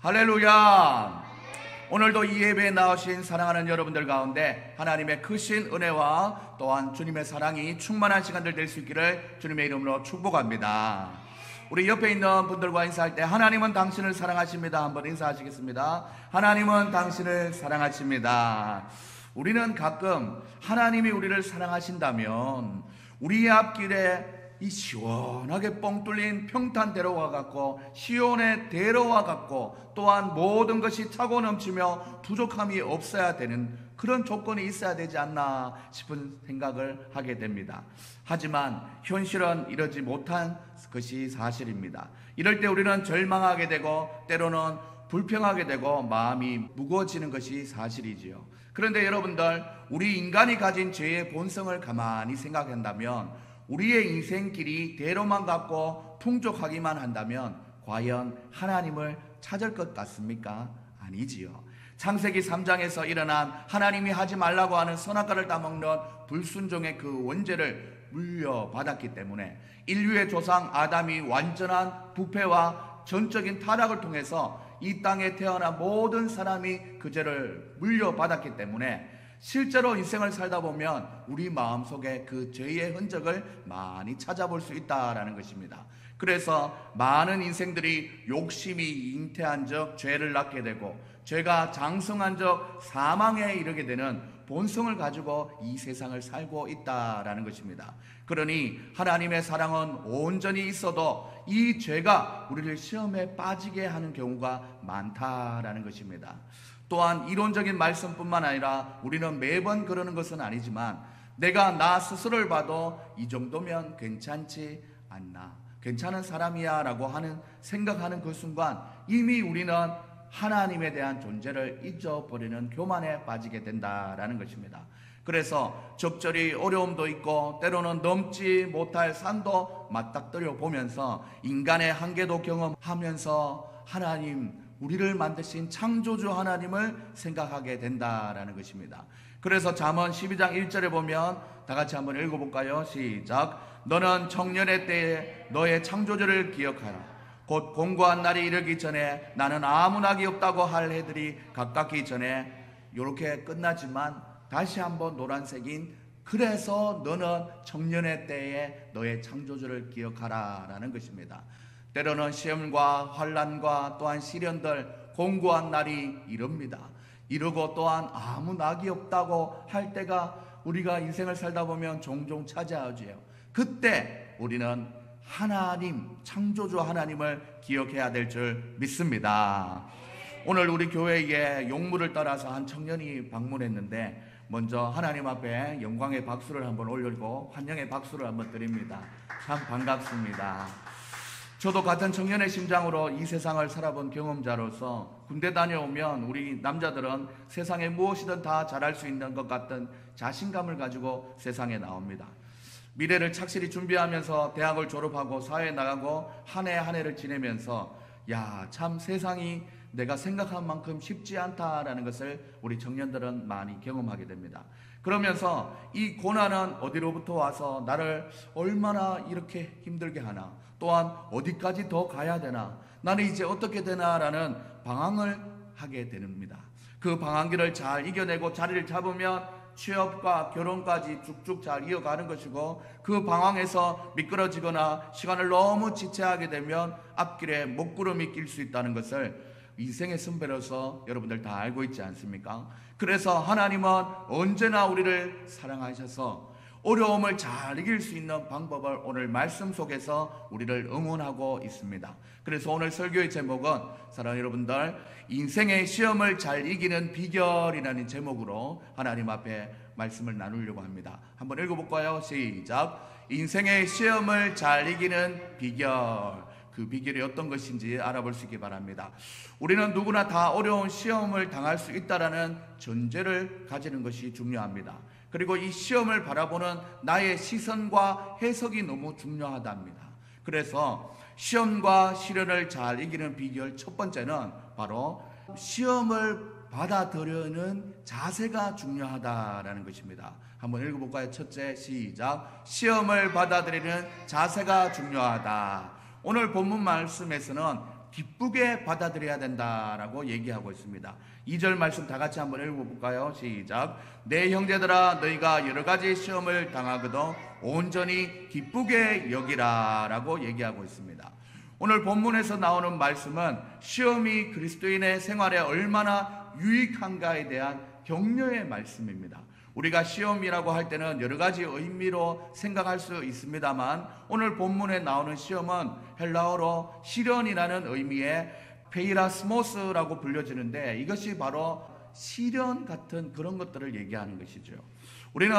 할렐루야! 오늘도 이 예배에 나오신 사랑하는 여러분들 가운데 하나님의 크신 은혜와 또한 주님의 사랑이 충만한 시간들 될 수 있기를 주님의 이름으로 축복합니다. 우리 옆에 있는 분들과 인사할 때 하나님은 당신을 사랑하십니다. 한번 인사하시겠습니다. 하나님은 당신을 사랑하십니다. 우리는 가끔 하나님이 우리를 사랑하신다면 우리의 앞길에 이 시원하게 뻥 뚫린 평탄대로와 같고 시온의 대로와 같고 또한 모든 것이 차고 넘치며 부족함이 없어야 되는 그런 조건이 있어야 되지 않나 싶은 생각을 하게 됩니다. 하지만 현실은 이러지 못한 것이 사실입니다. 이럴 때 우리는 절망하게 되고 때로는 불평하게 되고 마음이 무거워지는 것이 사실이지요. 그런데 여러분들, 우리 인간이 가진 죄의 본성을 가만히 생각한다면 우리의 인생길이 대로만 같고 풍족하기만 한다면 과연 하나님을 찾을 것 같습니까? 아니지요. 창세기 3장에서 일어난 하나님이 하지 말라고 하는 선악과를 따먹는 불순종의 그 원죄를 물려받았기 때문에 인류의 조상 아담이 완전한 부패와 전적인 타락을 통해서 이 땅에 태어난 모든 사람이 그 죄를 물려받았기 때문에 실제로 인생을 살다 보면 우리 마음속에 그 죄의 흔적을 많이 찾아볼 수 있다는 것입니다. 그래서 많은 인생들이 욕심이 잉태한 적 죄를 낳게 되고 죄가 장성한 적 사망에 이르게 되는 본성을 가지고 이 세상을 살고 있다는 것입니다. 그러니 하나님의 사랑은 온전히 있어도 이 죄가 우리를 시험에 빠지게 하는 경우가 많다라는 것입니다. 또한 이론적인 말씀뿐만 아니라 우리는 매번 그러는 것은 아니지만 내가 나 스스로를 봐도 이 정도면 괜찮지 않나, 괜찮은 사람이야 라고 하는 생각하는 그 순간 이미 우리는 하나님에 대한 존재를 잊어버리는 교만에 빠지게 된다라는 것입니다. 그래서 적절히 어려움도 있고 때로는 넘지 못할 산도 맞닥뜨려 보면서 인간의 한계도 경험하면서 하나님, 우리를 만드신 창조주 하나님을 생각하게 된다라는 것입니다. 그래서 잠언 12장 1절에 보면 다 같이 한번 읽어볼까요? 시작. 너는 청년의 때에 너의 창조주를 기억하라. 곧 공고한 날이 이르기 전에 나는 아무 낙이 없다고 할 해들이 가깝기 전에, 이렇게 끝나지만 다시 한번 노란색인 그래서 너는 청년의 때에 너의 창조주를 기억하라 라는 것입니다. 때로는 시험과 환난과 또한 시련들, 공고한 날이 이릅니다. 이르고 또한 아무 낙이 없다고 할 때가 우리가 인생을 살다 보면 종종 찾아오지요. 그때 우리는 하나님, 창조주 하나님을 기억해야 될 줄 믿습니다. 오늘 우리 교회에 용무를 따라서 한 청년이 방문했는데 먼저 하나님 앞에 영광의 박수를 한번 올리고 환영의 박수를 한번 드립니다. 참 반갑습니다. 저도 같은 청년의 심장으로 이 세상을 살아본 경험자로서 군대 다녀오면 우리 남자들은 세상에 무엇이든 다 잘할 수 있는 것 같은 자신감을 가지고 세상에 나옵니다. 미래를 착실히 준비하면서 대학을 졸업하고 사회에 나가고 한 해 한 해를 지내면서 야, 참 세상이 내가 생각한 만큼 쉽지 않다라는 것을 우리 청년들은 많이 경험하게 됩니다. 그러면서 이 고난은 어디로부터 와서 나를 얼마나 이렇게 힘들게 하나, 또한 어디까지 더 가야 되나, 나는 이제 어떻게 되나라는 방황을 하게 됩니다. 그 방황기를 잘 이겨내고 자리를 잡으면 취업과 결혼까지 쭉쭉 잘 이어가는 것이고, 그 방황에서 미끄러지거나 시간을 너무 지체하게 되면 앞길에 먹구름이 낄 수 있다는 것을 인생의 선배로서 여러분들 다 알고 있지 않습니까? 그래서 하나님은 언제나 우리를 사랑하셔서 어려움을 잘 이길 수 있는 방법을 오늘 말씀 속에서 우리를 응원하고 있습니다. 그래서 오늘 설교의 제목은 사랑하는 여러분들, 인생의 시험을 잘 이기는 비결이라는 제목으로 하나님 앞에 말씀을 나누려고 합니다. 한번 읽어볼까요? 시작. 인생의 시험을 잘 이기는 비결. 그 비결이 어떤 것인지 알아볼 수 있기 바랍니다. 우리는 누구나 다 어려운 시험을 당할 수 있다는 전제를 가지는 것이 중요합니다. 그리고 이 시험을 바라보는 나의 시선과 해석이 너무 중요하답니다. 그래서 시험과 시련을 잘 이기는 비결 첫 번째는 바로 시험을 받아들이는 자세가 중요하다라는 것입니다. 한번 읽어볼까요? 첫째, 시작. 시험을 받아들이는 자세가 중요하다. 오늘 본문 말씀에서는 기쁘게 받아들여야 된다라고 얘기하고 있습니다. 2절 말씀 다 같이 한번 읽어볼까요? 시작. 내 형제들아, 너희가 여러 가지 시험을 당하거든 온전히 기쁘게 여기라 라고 얘기하고 있습니다. 오늘 본문에서 나오는 말씀은 시험이 그리스도인의 생활에 얼마나 유익한가에 대한 격려의 말씀입니다. 우리가 시험이라고 할 때는 여러 가지 의미로 생각할 수 있습니다만, 오늘 본문에 나오는 시험은 헬라어로 시련이라는 의미의 페이라스모스라고 불려지는데, 이것이 바로 시련 같은 그런 것들을 얘기하는 것이죠. 우리는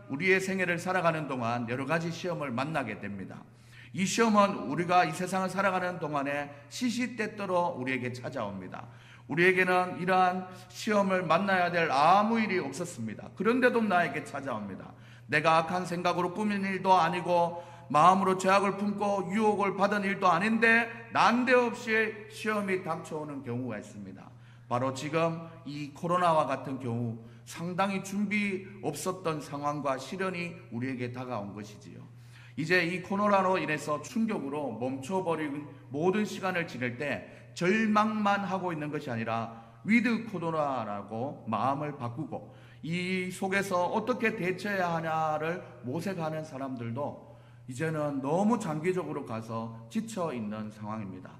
우리의 생애를 살아가는 동안 여러 가지 시험을 만나게 됩니다. 이 시험은 우리가 이 세상을 살아가는 동안에 시시때때로 우리에게 찾아옵니다. 우리에게는 이러한 시험을 만나야 될 아무 일이 없었습니다. 그런데도 나에게 찾아옵니다. 내가 악한 생각으로 꾸민 일도 아니고 마음으로 죄악을 품고 유혹을 받은 일도 아닌데 난데없이 시험이 닥쳐오는 경우가 있습니다. 바로 지금 이 코로나와 같은 경우 상당히 준비 없었던 상황과 시련이 우리에게 다가온 것이지요. 이제 이 코로나로 인해서 충격으로 멈춰버린 모든 시간을 지낼 때 절망만 하고 있는 것이 아니라 위드 코로나라고 마음을 바꾸고 이 속에서 어떻게 대처해야 하냐를 모색하는 사람들도 이제는 너무 장기적으로 가서 지쳐 있는 상황입니다.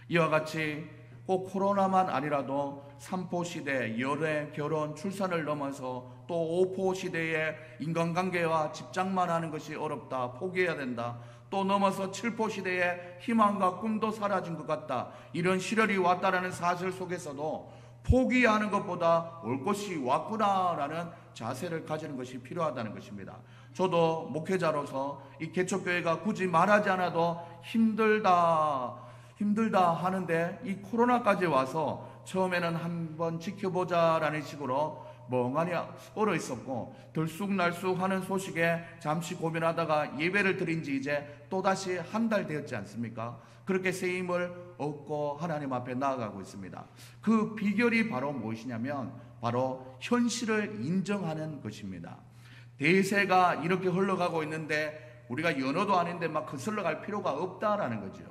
이와 같이 꼭 코로나만 아니라도 3포 시대, 연애, 결혼, 출산을 넘어서 또 5포 시대에 인간관계와 집착만 하는 것이 어렵다, 포기해야 된다, 또 넘어서 7포 시대에 희망과 꿈도 사라진 것 같다, 이런 시련이 왔다라는 사실 속에서도 포기하는 것보다 올 것이 왔구나라는 자세를 가지는 것이 필요하다는 것입니다. 저도 목회자로서 이 개척교회가 굳이 말하지 않아도 힘들다 하는데 이 코로나까지 와서 처음에는 한번 지켜보자라는 식으로 멍하니 얼어 있었고 들쑥날쑥 하는 소식에 잠시 고민하다가 예배를 드린 지 이제 또다시 한 달 되었지 않습니까? 그렇게 새 힘을 얻고 하나님 앞에 나아가고 있습니다. 그 비결이 바로 무엇이냐면 바로 현실을 인정하는 것입니다. 대세가 이렇게 흘러가고 있는데 우리가 연어도 아닌데 막 거슬러 갈 필요가 없다라는 거죠.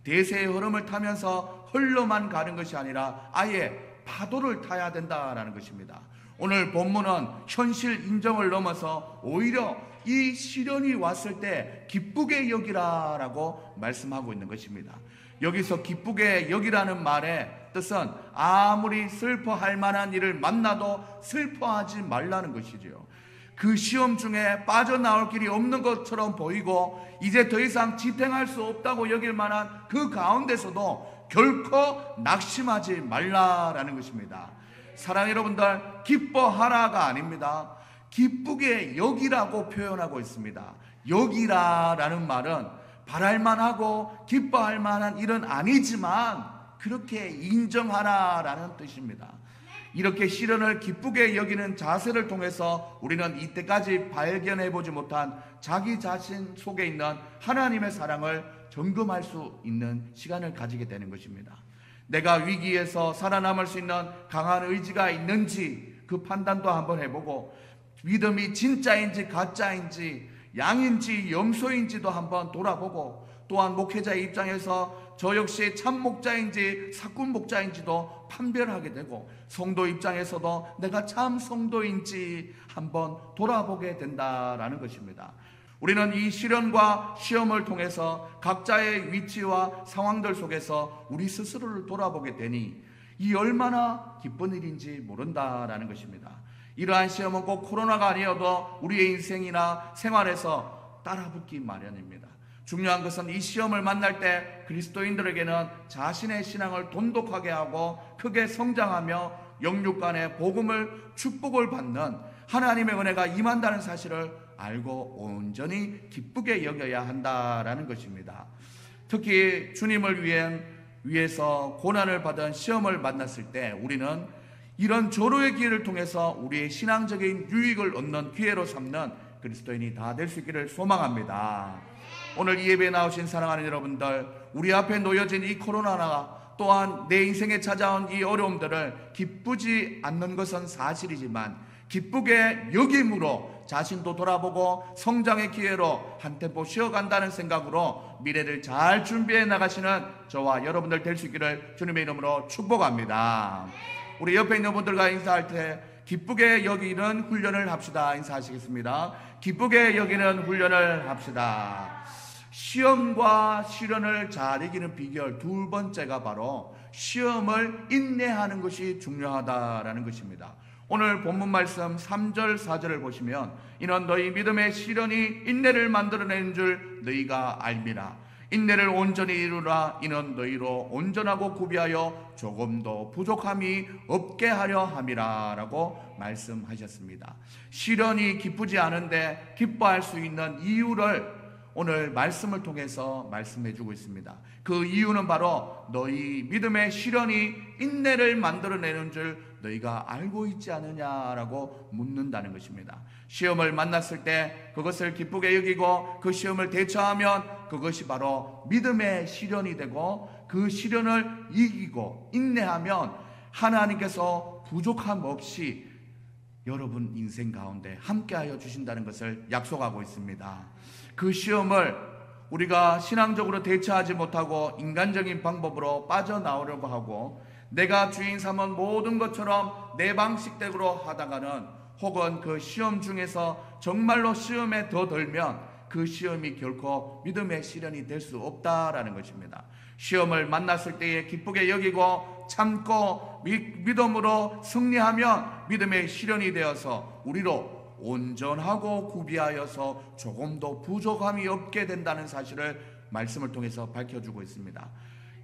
대세의 흐름을 타면서 흘러만 가는 것이 아니라 아예 파도를 타야 된다라는 것입니다. 오늘 본문은 현실 인정을 넘어서 오히려 이 시련이 왔을 때 기쁘게 여기라라고 말씀하고 있는 것입니다. 여기서 기쁘게 여기라는 말의 뜻은 아무리 슬퍼할 만한 일을 만나도 슬퍼하지 말라는 것이지요. 그 시험 중에 빠져나올 길이 없는 것처럼 보이고 이제 더 이상 지탱할 수 없다고 여길 만한 그 가운데서도 결코 낙심하지 말라라는 것입니다. 사랑하는 여러분들, 기뻐하라가 아닙니다. 기쁘게 여기라고 표현하고 있습니다. 여기라라는 말은 바랄만하고 기뻐할 만한 일은 아니지만 그렇게 인정하라라는 뜻입니다. 이렇게 시련을 기쁘게 여기는 자세를 통해서 우리는 이때까지 발견해보지 못한 자기 자신 속에 있는 하나님의 사랑을 점검할 수 있는 시간을 가지게 되는 것입니다. 내가 위기에서 살아남을 수 있는 강한 의지가 있는지 그 판단도 한번 해보고 믿음이 진짜인지 가짜인지 양인지 염소인지도 한번 돌아보고 또한 목회자의 입장에서 저 역시 참 목자인지 사꾼 목자인지도 판별하게 되고 성도 입장에서도 내가 참 성도인지 한번 돌아보게 된다라는 것입니다. 우리는 이 시련과 시험을 통해서 각자의 위치와 상황들 속에서 우리 스스로를 돌아보게 되니 이 얼마나 기쁜 일인지 모른다라는 것입니다. 이러한 시험은 꼭 코로나가 아니어도 우리의 인생이나 생활에서 따라붙기 마련입니다. 중요한 것은 이 시험을 만날 때 그리스도인들에게는 자신의 신앙을 돈독하게 하고 크게 성장하며 영육 간의 복음을 축복을 받는 하나님의 은혜가 임한다는 사실을 알고 온전히 기쁘게 여겨야 한다라는 것입니다. 특히 주님을 위해서 고난을 받은 시험을 만났을 때 우리는 이런 조로의 기회를 통해서 우리의 신앙적인 유익을 얻는 기회로 삼는 그리스도인이 다 될 수 있기를 소망합니다. 오늘 이 예배에 나오신 사랑하는 여러분들, 우리 앞에 놓여진 이 코로나나 또한 내 인생에 찾아온 이 어려움들을 기쁘지 않는 것은 사실이지만 기쁘게 여김으로 자신도 돌아보고 성장의 기회로 한 템포 쉬어간다는 생각으로 미래를 잘 준비해 나가시는 저와 여러분들 될 수 있기를 주님의 이름으로 축복합니다. 우리 옆에 있는 분들과 인사할 때 기쁘게 여기는 훈련을 합시다. 인사하시겠습니다. 기쁘게 여기는 훈련을 합시다. 시험과 시련을 잘 이기는 비결 두 번째가 바로 시험을 인내하는 것이 중요하다라는 것입니다. 오늘 본문 말씀 3절 4절을 보시면 이는 너희 믿음의 시련이 인내를 만들어내는 줄 너희가 알미라. 인내를 온전히 이루라. 이는 너희로 온전하고 구비하여 조금도 부족함이 없게 하려 함이라 라고 말씀하셨습니다. 시련이 기쁘지 않은데 기뻐할 수 있는 이유를 오늘 말씀을 통해서 말씀해 주고 있습니다. 그 이유는 바로 너희 믿음의 시련이 인내를 만들어내는 줄 너희가 알고 있지 않느냐라고 묻는다는 것입니다. 시험을 만났을 때 그것을 기쁘게 여기고 그 시험을 대처하면 그것이 바로 믿음의 시련이 되고 그 시련을 이기고 인내하면 하나님께서 부족함 없이 여러분 인생 가운데 함께하여 주신다는 것을 약속하고 있습니다. 그 시험을 우리가 신앙적으로 대처하지 못하고 인간적인 방법으로 빠져나오려고 하고 내가 주인 삼은 모든 것처럼 내 방식대로 하다가는 혹은 그 시험 중에서 정말로 시험에 더 들면 그 시험이 결코 믿음의 시련이 될 수 없다라는 것입니다. 시험을 만났을 때에 기쁘게 여기고 참고 믿음으로 승리하면 믿음의 시련이 되어서 우리로 온전하고 구비하여서 조금도 부족함이 없게 된다는 사실을 말씀을 통해서 밝혀주고 있습니다.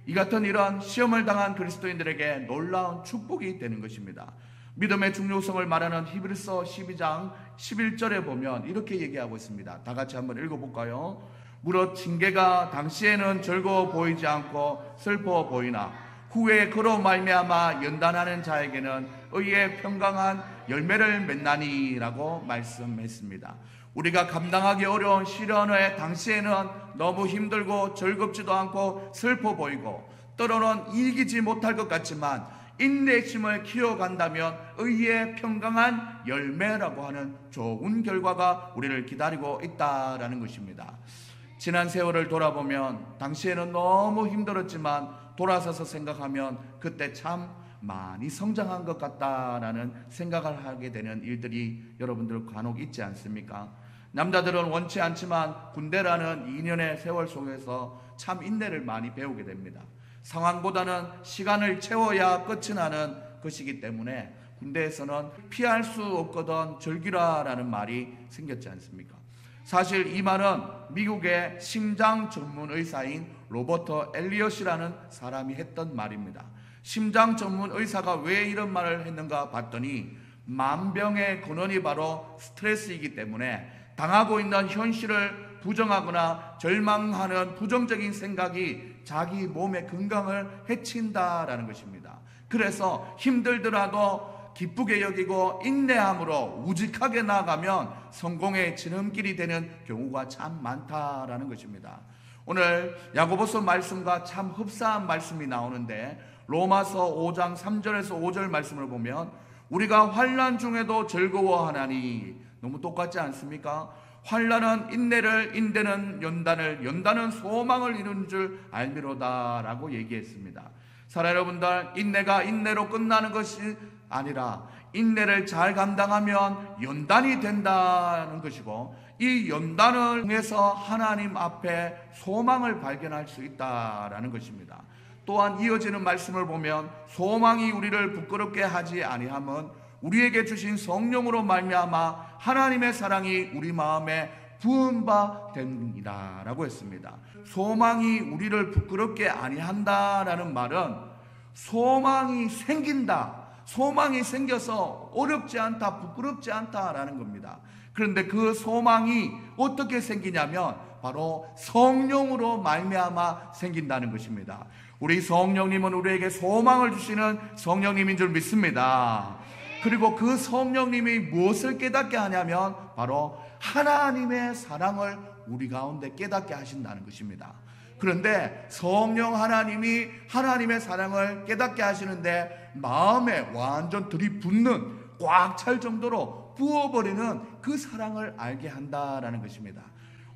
이 같은 이런 시험을 당한 그리스도인들에게 놀라운 축복이 되는 것입니다. 믿음의 중요성을 말하는 히브리서 12장 11절에 보면 이렇게 얘기하고 있습니다. 다 같이 한번 읽어볼까요? 무릇 징계가 당시에는 즐거워 보이지 않고 슬퍼 보이나 후에 그로 말미암아 연단하는 자에게는 의의 평강한 열매를 맺나니라고 말씀했습니다. 우리가 감당하기 어려운 시련의 당시에는 너무 힘들고 즐겁지도 않고 슬퍼 보이고 때로는 이기지 못할 것 같지만 인내심을 키워간다면 의의 평강한 열매라고 하는 좋은 결과가 우리를 기다리고 있다라는 것입니다. 지난 세월을 돌아보면 당시에는 너무 힘들었지만 돌아서서 생각하면 그때 참 많이 성장한 것 같다라는 생각을 하게 되는 일들이 여러분들 간혹 있지 않습니까? 남자들은 원치 않지만 군대라는 2년의 세월 속에서 참 인내를 많이 배우게 됩니다. 상황보다는 시간을 채워야 끝이 나는 것이기 때문에 군대에서는 피할 수 없거든 즐기라라는 말이 생겼지 않습니까? 사실 이 말은 미국의 심장 전문 의사인 로버트 엘리엇이라는 사람이 했던 말입니다. 심장 전문 의사가 왜 이런 말을 했는가 봤더니 만병의 근원이 바로 스트레스이기 때문에 당하고 있는 현실을 부정하거나 절망하는 부정적인 생각이 자기 몸의 건강을 해친다라는 것입니다. 그래서 힘들더라도 기쁘게 여기고 인내함으로 우직하게 나아가면 성공의 지름길이 되는 경우가 참 많다라는 것입니다. 오늘 야고보서 말씀과 참 흡사한 말씀이 나오는데 로마서 5장 3절에서 5절 말씀을 보면 우리가 환난 중에도 즐거워하나니 너무 똑같지 않습니까? 환난은 인내를, 인내는 연단을, 연단은 소망을 이루는 줄 알미로다 라고 얘기했습니다. 사랑하는 여러분들, 인내가 인내로 끝나는 것이 아니라 인내를 잘 감당하면 연단이 된다는 것이고 이 연단을 통해서 하나님 앞에 소망을 발견할 수 있다라는 것입니다. 또한 이어지는 말씀을 보면 소망이 우리를 부끄럽게 하지 아니함은 우리에게 주신 성령으로 말미암아 하나님의 사랑이 우리 마음에 부은 바 됩니다 라고 했습니다. 소망이 우리를 부끄럽게 아니한다라는 말은 소망이 생긴다, 소망이 생겨서 어렵지 않다, 부끄럽지 않다라는 겁니다. 그런데 그 소망이 어떻게 생기냐면 바로 성령으로 말미암아 생긴다는 것입니다. 우리 성령님은 우리에게 소망을 주시는 성령님인 줄 믿습니다. 그리고 그 성령님이 무엇을 깨닫게 하냐면 바로 하나님의 사랑을 우리 가운데 깨닫게 하신다는 것입니다. 그런데 성령 하나님이 하나님의 사랑을 깨닫게 하시는데 마음에 완전 들이붓는, 꽉 찰 정도로 부어버리는 그 사랑을 알게 한다라는 것입니다.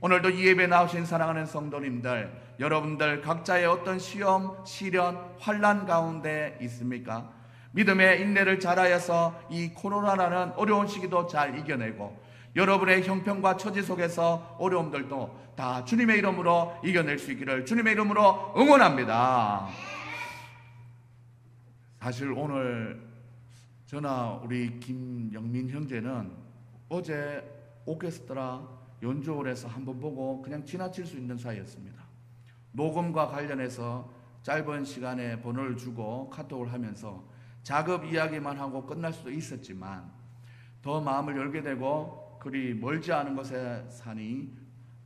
오늘도 이 예배 나오신 사랑하는 성도님들, 여러분들 각자의 어떤 시험, 시련, 환난 가운데 있습니까? 믿음의 인내를 잘하여서 이 코로나라는 어려운 시기도 잘 이겨내고, 여러분의 형편과 처지 속에서 어려움들도 다 주님의 이름으로 이겨낼 수 있기를 주님의 이름으로 응원합니다. 사실 오늘 저나 우리 김영민 형제는 어제 오케스트라 연주홀에서 한번 보고 그냥 지나칠 수 있는 사이였습니다. 녹음과 관련해서 짧은 시간에 번호를 주고 카톡을 하면서 작업 이야기만 하고 끝날 수도 있었지만, 더 마음을 열게 되고 그리 멀지 않은 곳에 사니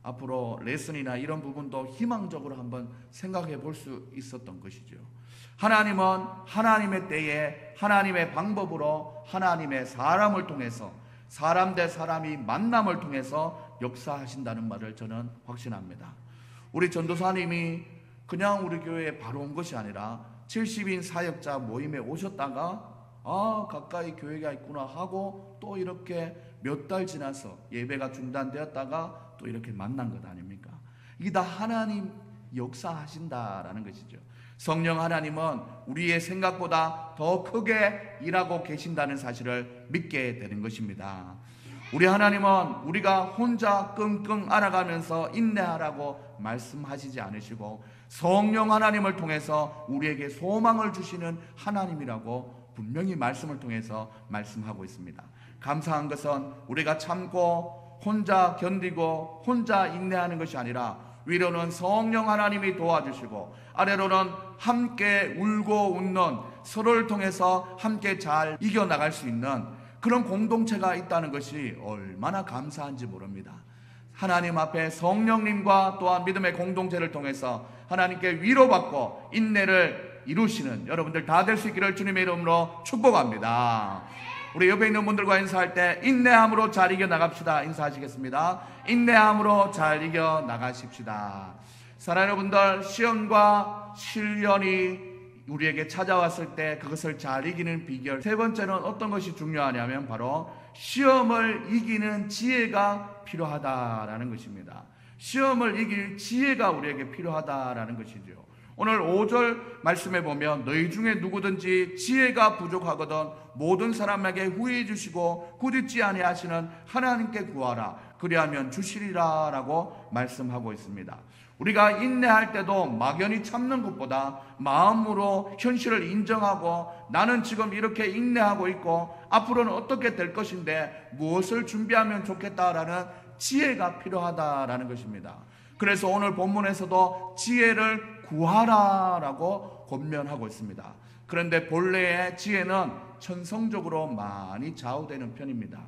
앞으로 레슨이나 이런 부분도 희망적으로 한번 생각해 볼 수 있었던 것이죠. 하나님은 하나님의 때에 하나님의 방법으로 하나님의 사람을 통해서, 사람 대 사람이 만남을 통해서 역사하신다는 말을 저는 확신합니다. 우리 전도사님이 그냥 우리 교회에 바로 온 것이 아니라 70인 사역자 모임에 오셨다가 가까이 교회가 있구나 하고 또 이렇게 몇 달 지나서 예배가 중단되었다가 또 이렇게 만난 것 아닙니까? 이게 다 하나님 역사하신다라는 것이죠. 성령 하나님은 우리의 생각보다 더 크게 일하고 계신다는 사실을 믿게 되는 것입니다. 우리 하나님은 우리가 혼자 끙끙 앓아가면서 인내하라고 말씀하시지 않으시고, 성령 하나님을 통해서 우리에게 소망을 주시는 하나님이라고 분명히 말씀을 통해서 말씀하고 있습니다. 감사한 것은 우리가 참고 혼자 견디고 혼자 인내하는 것이 아니라 위로는 성령 하나님이 도와주시고 아래로는 함께 울고 웃는, 서로를 통해서 함께 잘 이겨나갈 수 있는 그런 공동체가 있다는 것이 얼마나 감사한지 모릅니다. 하나님 앞에 성령님과 또한 믿음의 공동체를 통해서 하나님께 위로받고 인내를 이루시는 여러분들 다 될 수 있기를 주님의 이름으로 축복합니다. 우리 옆에 있는 분들과 인사할 때 인내함으로 잘 이겨나갑시다. 인사하시겠습니다. 인내함으로 잘 이겨나가십시다. 사랑하는 여러분들, 시험과 시련이 우리에게 찾아왔을 때 그것을 잘 이기는 비결, 세 번째는 어떤 것이 중요하냐면 바로 시험을 이기는 지혜가 필요하다라는 것입니다. 시험을 이길 지혜가 우리에게 필요하다라는 것이죠. 오늘 5절 말씀에 보면 너희 중에 누구든지 지혜가 부족하거든 모든 사람에게 후히 주시고 꾸짖지 아니하시는 하나님께 구하라 그리하면 주시리라 라고 말씀하고 있습니다. 우리가 인내할 때도 막연히 참는 것보다 마음으로 현실을 인정하고 나는 지금 이렇게 인내하고 있고 앞으로는 어떻게 될 것인데 무엇을 준비하면 좋겠다라는 지혜가 필요하다라는 것입니다. 그래서 오늘 본문에서도 지혜를 구하라라고 권면하고 있습니다. 그런데 본래의 지혜는 천성적으로 많이 좌우되는 편입니다.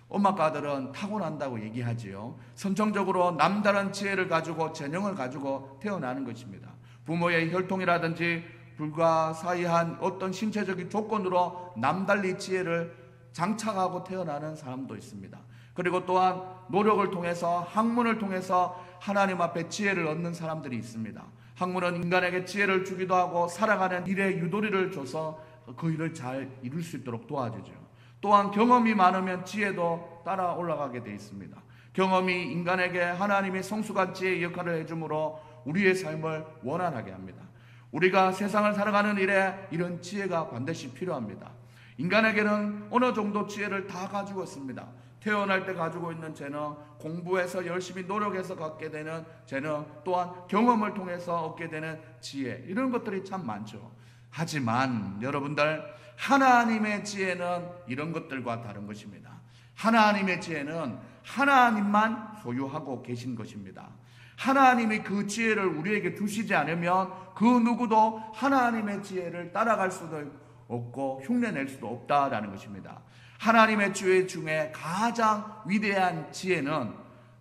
엄마가들은 타고난다고 얘기하지요. 선천적으로 남다른 지혜를 가지고 재능을 가지고 태어나는 것입니다. 부모의 혈통이라든지 불가사의한 어떤 신체적인 조건으로 남달리 지혜를 장착하고 태어나는 사람도 있습니다. 그리고 또한 노력을 통해서 학문을 통해서 하나님 앞에 지혜를 얻는 사람들이 있습니다. 학문은 인간에게 지혜를 주기도 하고 살아가는 일에 유도리를 줘서 그 일을 잘 이룰 수 있도록 도와주죠. 또한 경험이 많으면 지혜도 따라 올라가게 되어 있습니다. 경험이 인간에게 하나님의 성숙한 지혜의 역할을 해주므로 우리의 삶을 원활하게 합니다. 우리가 세상을 살아가는 일에 이런 지혜가 반드시 필요합니다. 인간에게는 어느 정도 지혜를 다 가지고 있습니다. 태어날 때 가지고 있는 재능, 공부해서 열심히 노력해서 갖게 되는 재능, 또한 경험을 통해서 얻게 되는 지혜, 이런 것들이 참 많죠. 하지만 여러분들, 하나님의 지혜는 이런 것들과 다른 것입니다. 하나님의 지혜는 하나님만 소유하고 계신 것입니다. 하나님이 그 지혜를 우리에게 주시지 않으면 그 누구도 하나님의 지혜를 따라갈 수도 없고 흉내낼 수도 없다라는 것입니다. 하나님의 지혜 중에 가장 위대한 지혜는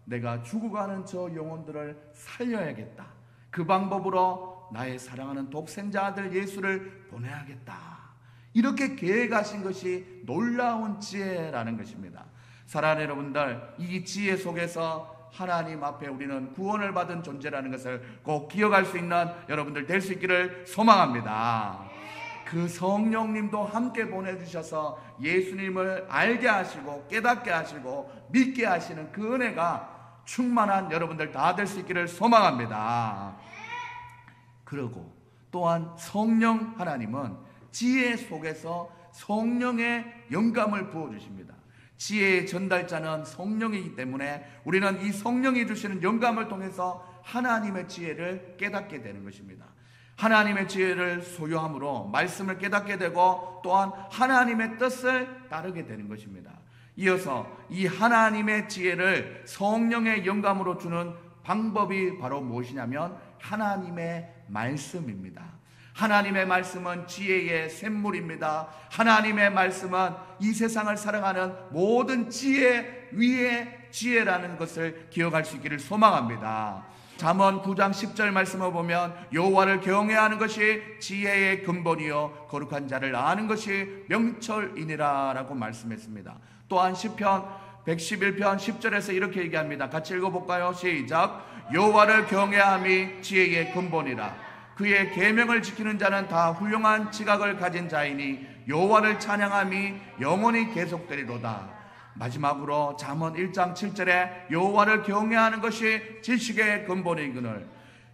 내가 죽어가는 저 영혼들을 살려야겠다. 그 방법으로 나의 사랑하는 독생자 아들 예수를 보내야겠다. 이렇게 계획하신 것이 놀라운 지혜라는 것입니다. 사랑하는 여러분들, 이 지혜 속에서 하나님 앞에 우리는 구원을 받은 존재라는 것을 꼭 기억할 수 있는 여러분들 될 수 있기를 소망합니다. 그 성령님도 함께 보내주셔서 예수님을 알게 하시고 깨닫게 하시고 믿게 하시는 그 은혜가 충만한 여러분들 다 될 수 있기를 소망합니다. 그리고 또한 성령 하나님은 지혜 속에서 성령의 영감을 부어주십니다. 지혜의 전달자는 성령이기 때문에 우리는 이 성령이 주시는 영감을 통해서 하나님의 지혜를 깨닫게 되는 것입니다. 하나님의 지혜를 소유함으로 말씀을 깨닫게 되고 또한 하나님의 뜻을 따르게 되는 것입니다. 이어서 이 하나님의 지혜를 성령의 영감으로 주는 방법이 바로 무엇이냐면 하나님의 말씀입니다. 하나님의 말씀은 지혜의 샘물입니다. 하나님의 말씀은 이 세상을 살아가는 모든 지혜 위의 지혜라는 것을 기억할 수 있기를 소망합니다. 잠언 9장 10절 말씀을 보면 여호와를 경외하는 것이 지혜의 근본이요 거룩한 자를 아는 것이 명철이니라 라고 말씀했습니다. 또한 시편 111편 10절에서 이렇게 얘기합니다. 같이 읽어볼까요? 시작. 여호와를 경외함이 지혜의 근본이라. 그의 계명을 지키는 자는 다 훌륭한 지각을 가진 자이니 여호와를 찬양함이 영원히 계속되리로다. 마지막으로 잠언 1장 7절에 여호와를 경외하는 것이 지식의 근본이거늘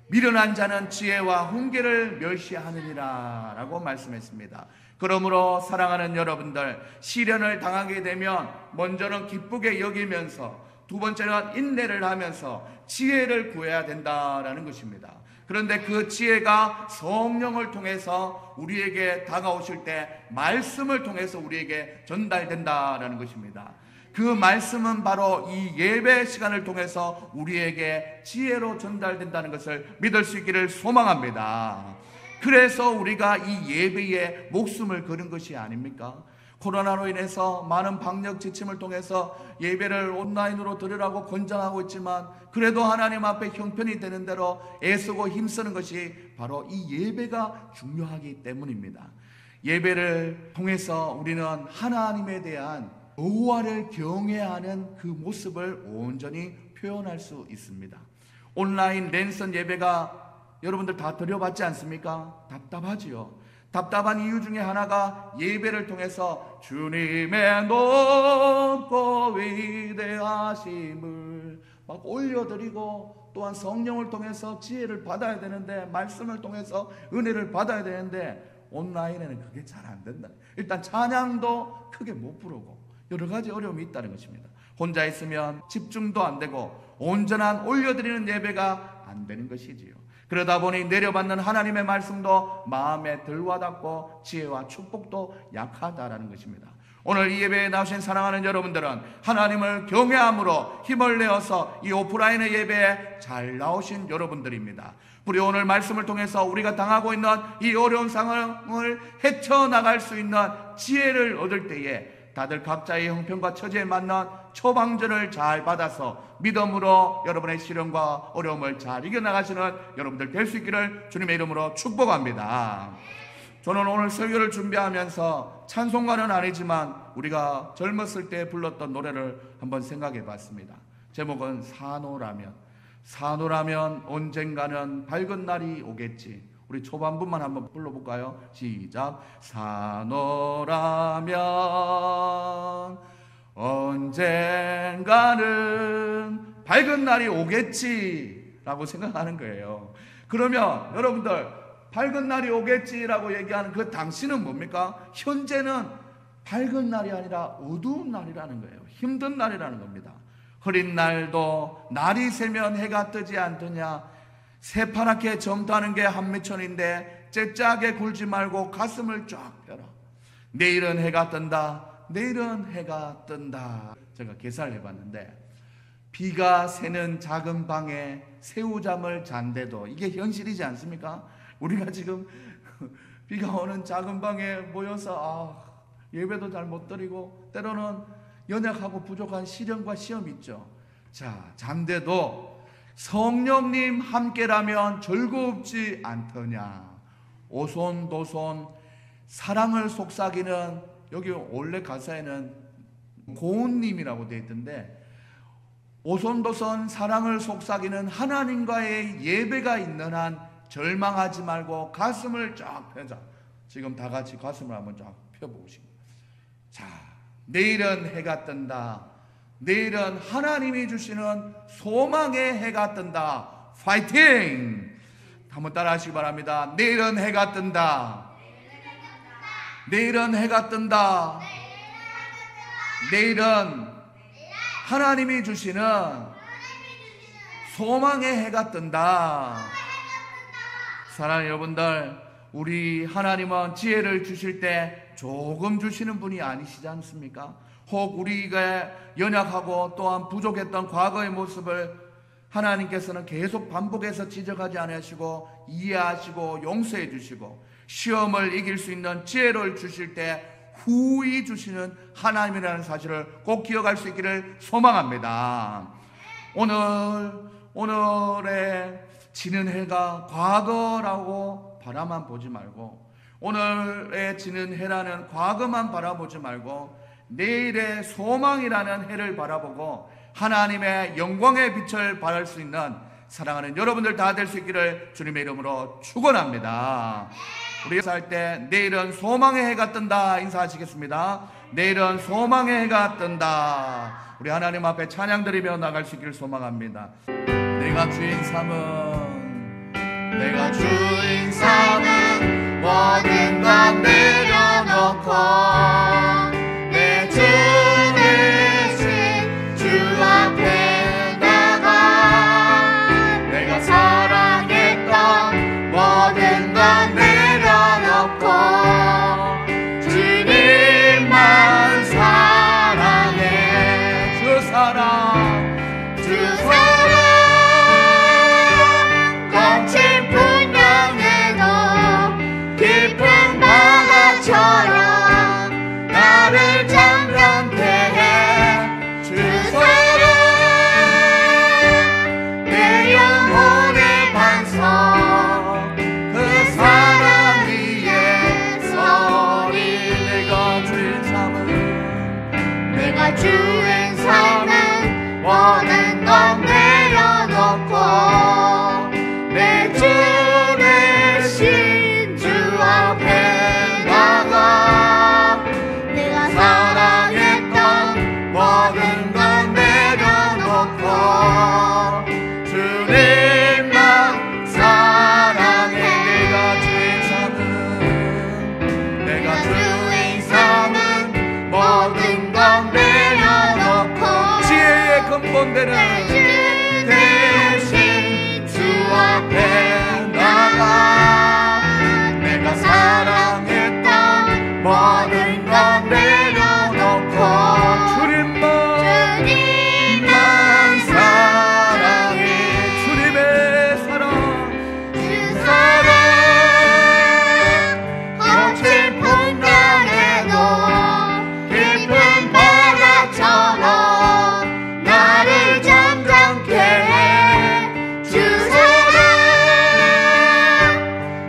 미련한 자는 지혜와 훈계를 멸시하느니라 라고 말씀했습니다. 그러므로 사랑하는 여러분들, 시련을 당하게 되면 먼저는 기쁘게 여기면서 두 번째는 인내를 하면서 지혜를 구해야 된다라는 것입니다. 그런데 그 지혜가 성령을 통해서 우리에게 다가오실 때 말씀을 통해서 우리에게 전달된다라는 것입니다. 그 말씀은 바로 이 예배 시간을 통해서 우리에게 지혜로 전달된다는 것을 믿을 수 있기를 소망합니다. 그래서 우리가 이 예배에 목숨을 거는 것이 아닙니까? 코로나로 인해서 많은 방역 지침을 통해서 예배를 온라인으로 드리라고 권장하고 있지만 그래도 하나님 앞에 형편이 되는 대로 애쓰고 힘쓰는 것이 바로 이 예배가 중요하기 때문입니다. 예배를 통해서 우리는 하나님에 대한 여호와를 경외하는 그 모습을 온전히 표현할 수 있습니다. 온라인 랜선 예배가 여러분들 다 드려봤지 않습니까? 답답하지요. 답답한 이유 중에 하나가 예배를 통해서 주님의 높고 위대하심을 막 올려드리고 또한 성령을 통해서 지혜를 받아야 되는데 말씀을 통해서 은혜를 받아야 되는데 온라인에는 그게 잘 안 된다. 일단 찬양도 크게 못 부르고 여러 가지 어려움이 있다는 것입니다. 혼자 있으면 집중도 안 되고 온전한 올려드리는 예배가 안 되는 것이지요. 그러다 보니 내려받는 하나님의 말씀도 마음에 덜 와닿고 지혜와 축복도 약하다라는 것입니다. 오늘 이 예배에 나오신 사랑하는 여러분들은 하나님을 경외함으로 힘을 내어서 이 오프라인의 예배에 잘 나오신 여러분들입니다. 우리 오늘 말씀을 통해서 우리가 당하고 있는 이 어려운 상황을 헤쳐나갈 수 있는 지혜를 얻을 때에 다들 각자의 형편과 처지에 맞는 처방전을 잘 받아서 믿음으로 여러분의 시련과 어려움을 잘 이겨나가시는 여러분들 될 수 있기를 주님의 이름으로 축복합니다. 저는 오늘 설교를 준비하면서 찬송가는 아니지만 우리가 젊었을 때 불렀던 노래를 한번 생각해 봤습니다. 제목은 산호라면. 산호라면 언젠가는 밝은 날이 오겠지. 우리 초반부만 한번 불러볼까요? 시작. 산호라면 언젠가는 밝은 날이 오겠지 라고 생각하는 거예요. 그러면 여러분들 밝은 날이 오겠지라고 얘기하는 그 당시는 뭡니까? 현재는 밝은 날이 아니라 어두운 날이라는 거예요. 힘든 날이라는 겁니다. 흐린 날도 날이 새면 해가 뜨지 않더냐. 새파랗게 점다는 게 한미천인데 째짜게 굴지 말고 가슴을 쫙 펴라. 내일은 해가 뜬다. 내일은 해가 뜬다. 제가 계산을 해봤는데 비가 새는 작은 방에 새우잠을 잔데도 이게 현실이지 않습니까? 우리가 지금 비가 오는 작은 방에 모여서 예배도 잘 못 드리고 때로는 연약하고 부족한 시련과 시험이 있죠. 자, 잔데도 성령님 함께라면 즐겁지 않더냐. 오손도손 사랑을 속삭이는, 여기 원래 가사에는 고운님이라고 되어 있던데 오손도손 사랑을 속삭이는 하나님과의 예배가 있는 한 절망하지 말고 가슴을 쫙 펴자. 지금 다 같이 가슴을 한번 쫙 펴보시고, 자, 내일은 해가 뜬다. 내일은 하나님이 주시는 소망의 해가 뜬다. 파이팅! 한번 따라 하시기 바랍니다. 내일은 해가 뜬다. 내일은 해가 뜬다. 내일은 하나님이 주시는 소망의 해가 뜬다. 사랑하는 여러분들, 우리 하나님은 지혜를 주실 때 조금 주시는 분이 아니시지 않습니까? 혹 우리가 연약하고 또한 부족했던 과거의 모습을 하나님께서는 계속 반복해서 지적하지 않으시고 이해하시고 용서해 주시고 시험을 이길 수 있는 지혜를 주실 때 후히 주시는 하나님이라는 사실을 꼭 기억할 수 있기를 소망합니다. 오늘의 지는 해가 과거라고 바라만 보지 말고, 오늘의 지는 해라는 과거만 바라보지 말고 내일의 소망이라는 해를 바라보고 하나님의 영광의 빛을 발할 수 있는 사랑하는 여러분들 다 될 수 있기를 주님의 이름으로 축원합니다. 우리 인사할 때 내일은 소망의 해가 뜬다 인사하시겠습니다. 내일은 소망의 해가 뜬다. 우리 하나님 앞에 찬양 드리며 나갈 수 있기를 소망합니다. 내가 주인 삼은, 내가 주인 삼은 모든 것 내려놓고 내 주 대신 주 앞에 나가 내가 사랑했던 모든 것 내려놓고 주님만 사랑해. 주 사랑, 주 사랑 거친 분량에도 깊은 바다처럼 나를 잠잠케 해. 주 사랑 내 영혼의 반석, 그 사랑 위에 서리. 내가 주인 삼은, 내가 주인 삼은 모든 것 내려놓고 내 주 대신 주 앞에 나가 내가 사랑했던 모든 것 내려놓고 주님만 사랑해. 내가 주인 삼은, 내가 주인 삼은 모든 것 내려놓고 지혜의 근본되는 대신 주 앞에 나가 내가 사랑했던 모든 것 내려놓고 주님만 사랑해. 주님의 사랑, 주 사랑 거친 풍랑에도 깊은 바다처럼 나를 잠잠케 해. 주 사랑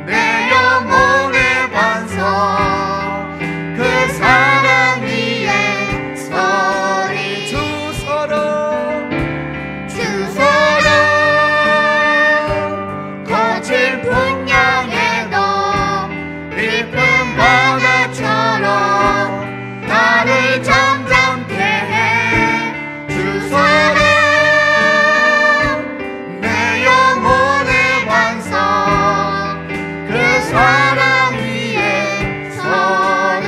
내 영혼의 반석, 그 사랑 위에 서리. 주 사랑, 주 사랑 거친 풍랑에도 깊은 바다처럼 나를 잠잠케 해. 주 사랑 내 영혼의 반석, 그 사랑 위에 서리.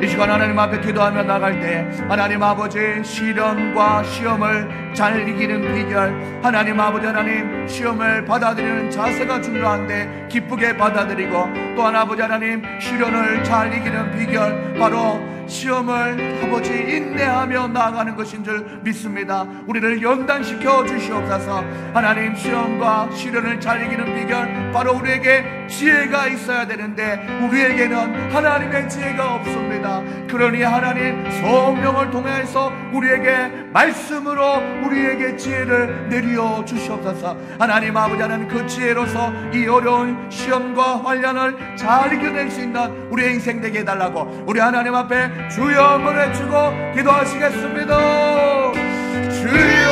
이 시간 하나님 앞에 기도하며 나갈 때 하나님 아버지 시련과 시험을 잘 이기는 비결, 하나님 아버지 하나님 시험을 받아들이는 자세가 중요한데 기쁘게 받아들이고, 또한 아버지 하나님 시련을 잘 이기는 비결 바로 시험을 아버지 인내하며 나아가는 것인 줄 믿습니다. 우리를 연단시켜 주시옵소서. 하나님 시험과 시련을 잘 이기는 비결 바로 우리에게 지혜가 있어야 되는데 우리에게는 하나님의 지혜가 없습니다. 그러니 하나님 성령을 통해서 우리에게 말씀으로 우리에게 지혜를 내려 주시옵소서. 하나님 아버지 하나님 그 지혜로서 이 어려운 시험과 환난을 잘 이겨낼 수 있는 우리의 인생 되게 해달라고 우리 하나님 앞에 주여 한번 외치고 기도하시겠습니다. 주여.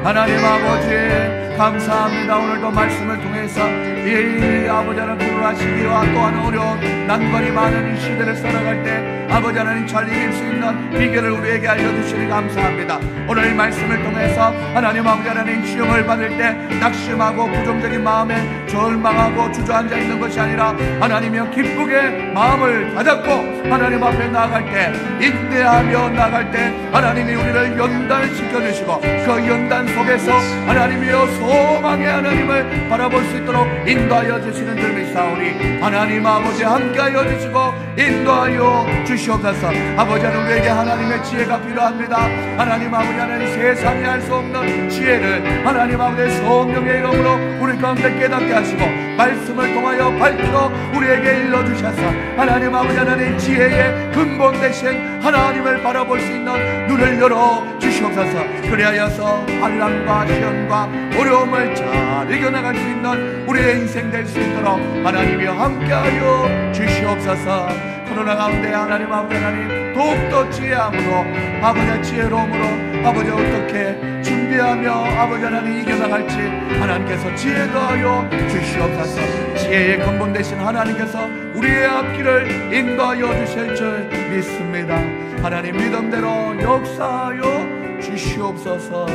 하나님 아버지 감사합니다. 오늘도 말씀을 통해서 이 아버지 하나님 하시기와 또한 어려운 난관이 많은 이 시대를 살아갈 때 아버지 하나님 잘 이길 수 있는 비결을 우리에게 알려주시니 감사합니다. 오늘 말씀을 통해서 하나님 아버지 하나님 시험을 받을 때 낙심하고 부정적인 마음에 절망하고 주저앉아 있는 것이 아니라 하나님이여 기쁘게 마음을 다잡고 하나님 앞에 나아갈 때 인내하며 나아갈 때 하나님이 우리를 연단시켜 주시고 그 연단 속에서 하나님이여 소망의 하나님을 바라볼 수 있도록 인도하여 주시는 줄 믿사오니 하나님 아버지 함께하여 주시고 인도하여 주시옵소서. 아버지 하나님 우리에게 하나님의 지혜가 필요합니다. 하나님 아버지 하나님 세상이 할 수 없는 지혜를 하나님 아버지 성령의 이름으로 우리 가운데 깨닫게 하시고 말씀을 통하여 밝혀 우리에게 일러주셔서 하나님 아버지 하나님 지혜의 근본 되신 하나님을 바라볼 수 있는 눈을 열어 주시옵소서. 그리하여서 환난과 시험과 어려움을 잘 이겨나갈 수 있는 우리의 인생 될 수 있도록 하나님이 함께하여 주시옵소서. 코로나 가운데 하나님 아버지 하나님 더욱더 지혜함으로 아버지 지혜로움으로 아버지 어떻게 준비하며 아버지 하나님 이겨나갈지 하나님께서 지혜 더하여 주시옵소서. 지혜의 근본 되신 하나님께서 우리의 앞길을 인도하여 주실 줄 믿습니다. 하나님 믿음대로 역사하여 주시옵소서.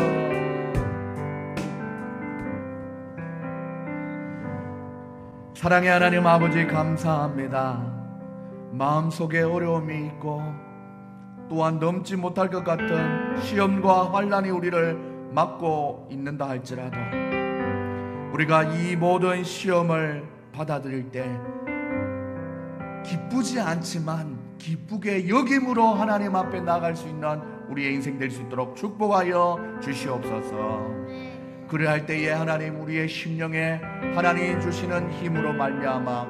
사랑의 하나님 아버지 감사합니다. 마음속에 어려움이 있고 또한 넘지 못할 것 같은 시험과 환난이 우리를 막고 있는다 할지라도 우리가 이 모든 시험을 받아들일 때 기쁘지 않지만 기쁘게 여김으로 하나님 앞에 나아갈 수 있는 우리의 인생 될 수 있도록 축복하여 주시옵소서. 그래할 때에 하나님 우리의 심령에 하나님 주시는 힘으로 말미암아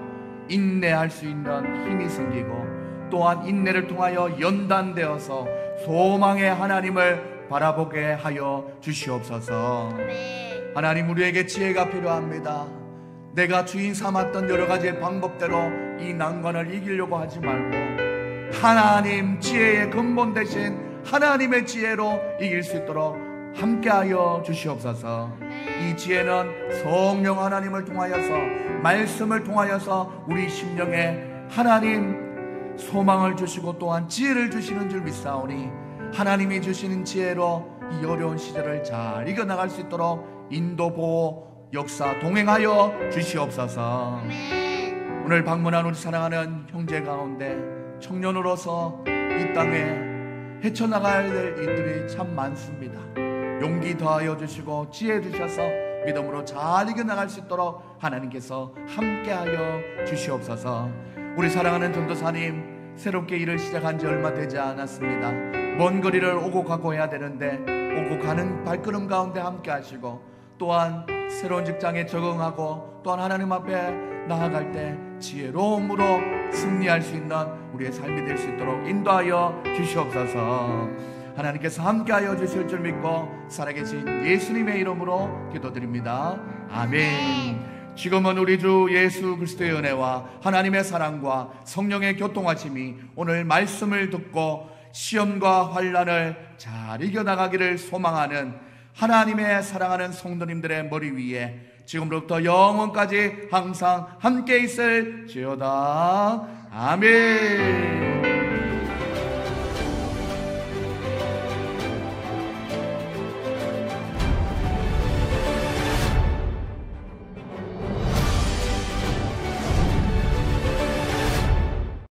인내할 수 있는 힘이 생기고 또한 인내를 통하여 연단되어서 소망의 하나님을 바라보게 하여 주시옵소서. 하나님 우리에게 지혜가 필요합니다. 내가 주인 삼았던 여러 가지 방법대로 이 난관을 이기려고 하지 말고 하나님 지혜의 근본 되신 하나님의 지혜로 이길 수 있도록 함께하여 주시옵소서. 이 지혜는 성령 하나님을 통하여서 말씀을 통하여서 우리 심령에 하나님 소망을 주시고 또한 지혜를 주시는 줄 믿사오니 하나님이 주시는 지혜로 이 어려운 시절을 잘 이겨나갈 수 있도록 인도 보호 역사 동행하여 주시옵소서. 오늘 방문한 우리 사랑하는 형제 가운데 청년으로서 이 땅에 헤쳐나가야 될 일들이 참 많습니다. 용기 더하여 주시고 지혜 주셔서 믿음으로 잘 이겨나갈 수 있도록 하나님께서 함께하여 주시옵소서. 우리 사랑하는 전도사님 새롭게 일을 시작한 지 얼마 되지 않았습니다. 먼 거리를 오고 가고 해야 되는데 오고 가는 발걸음 가운데 함께 하시고 또한 새로운 직장에 적응하고 또한 하나님 앞에 나아갈 때 지혜로움으로 승리할 수 있는 우리의 삶이 될 수 있도록 인도하여 주시옵소서. 하나님께서 함께하여 주실 줄 믿고 살아계신 예수님의 이름으로 기도드립니다. 아멘. 지금은 우리 주 예수 그리스도의 은혜와 하나님의 사랑과 성령의 교통하심이 오늘 말씀을 듣고 시험과 환난을 잘 이겨나가기를 소망하는 하나님의 사랑하는 성도님들의 머리 위에 지금부터 영원까지 항상 함께 있을지어다. 아멘.